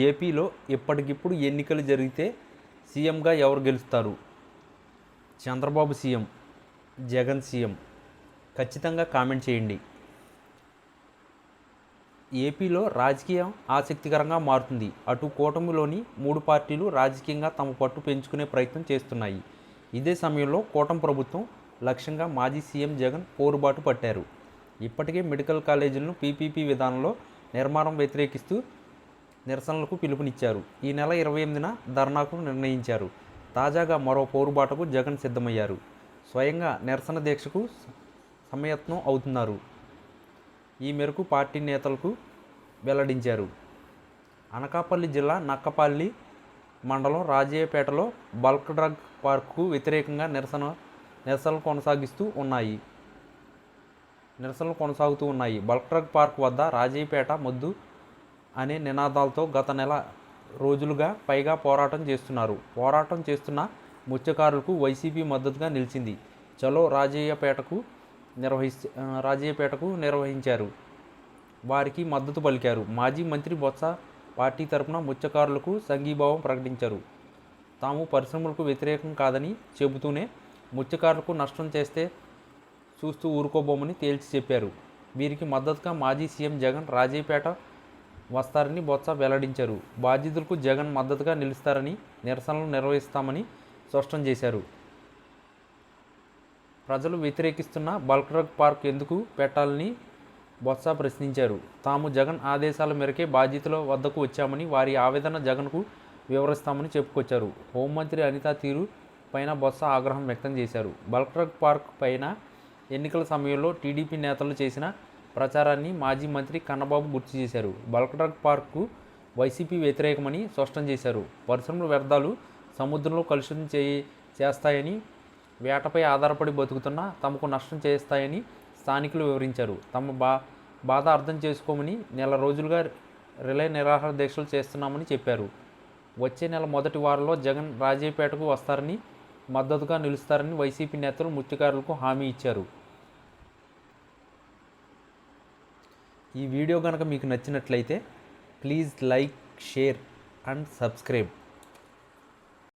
ఏపీలో ఇప్పటికిప్పుడు ఎన్నికలు జరిగితే సీఎంగా ఎవరు గెలుస్తారు? Chandrababu CM, Jagan CM? ఖచ్చితంగా కామెంట్ చేయండి. ఏపీలో రాజకీయం ఆసక్తికరంగా మారుతుంది. అటు కూటమిలోని 3 పార్టీలు రాజకీయంగా తమ పట్టు పెంచుకునే ప్రయత్నం చేస్తున్నాయి. ఇదే సమయంలో కూటమి ప్రభుత్వం లక్ష్యంగా మాజీ సీఎం జగన్ పోరుబాటు పట్టారు. ఇప్పటికే మెడికల్ కాలేజీలను పీపీపీ విధానంలో నిర్మాణం వ్యతిరేకిస్తూ నిరసనలకు పిలుపునిచ్చారు. ఈ నెల 28న ధర్నాకు నిర్ణయించారు. తాజాగా మరో పోరుబాటుకు జగన్ సిద్ధమయ్యారు. స్వయంగా నిరసన దీక్షకు సమాయత్తం అవుతున్నారు. ఈ మేరకు పార్టీ నేతలకు వెల్లడించారు. అనకాపల్లి జిల్లా నక్కపల్లి మండలం రాజయ్యపేటలో బల్క్ డ్రగ్ పార్కుకు వ్యతిరేకంగా నిరసనలు కొనసాగుతూ ఉన్నాయి. బల్క్ డ్రగ్ పార్క్ వద్ద రాజయ్యపేట మొద్దు అనే నినాదాలతో గత నెల రోజులుగా పైగా పోరాటం చేస్తున్న మత్స్యకారులకు వైసీపీ మద్దతుగా నిలిచింది. చలో రాజయ్యపేటకు నిర్వహించారు. వారికి మద్దతు పలికారు. మాజీ మంత్రి బొత్స పార్టీ తరపున మత్స్యకారులకు సంఘీభావం ప్రకటించారు. తాము పరిశ్రమలకు వ్యతిరేకం కాదని చెబుతూనే మత్స్యకారులకు నష్టం చేస్తే చూస్తూ ఊరుకోబోమని తేల్చి చెప్పారు. వీరికి మద్దతుగా మాజీ సీఎం జగన్ రాజయ్యపేట వస్తారని బొత్స వెల్లడించారు. బాధితులకు జగన్ మద్దతుగా నిలుస్తారని, నిరసనలు నిర్వహిస్తామని స్పష్టం చేశారు. ప్రజలు వ్యతిరేకిస్తున్న బల్క్ డ్రగ్ పార్క్ ఎందుకు పెట్టాలని బొత్స ప్రశ్నించారు. తాము జగన్ ఆదేశాల మేరకే బాధితుల వద్దకు వచ్చామని, వారి ఆవేదన జగన్కు వివరిస్తామని చెప్పుకొచ్చారు. హోంమంత్రి అనిత తీరు పైన బొత్స ఆగ్రహం వ్యక్తం చేశారు. బల్క్ డ్రగ్ పార్క్ పైన ఎన్నికల సమయంలో టీడీపీ నేతలు చేసిన ప్రచారాన్ని మాజీ మంత్రి కన్నబాబు గుర్తు చేశారు. బల్క్ డ్రగ్ పార్కు వైసీపీ వ్యతిరేకమని స్పష్టం చేశారు. పరిశ్రమల వ్యర్థాలు సముద్రంలో కలుషితం చేస్తాయని, వేటపై ఆధారపడి బతుకుతున్న తమకు నష్టం చేస్తాయని స్థానికులు వివరించారు. తమ బాధ అర్థం చేసుకోమని నెల రోజులుగా రిలే నిరాహార దీక్షలు చేస్తున్నామని చెప్పారు. వచ్చే నెల మొదటి వారంలో జగన్ రాజయ్యపేటకు వస్తారని, మద్దతుగా నిలుస్తారని వైసీపీ నేతలు మత్స్యకారులకు హామీ ఇచ్చారు. ఈ వీడియో కనుక మీకు నచ్చినట్లయితే please like, share and subscribe.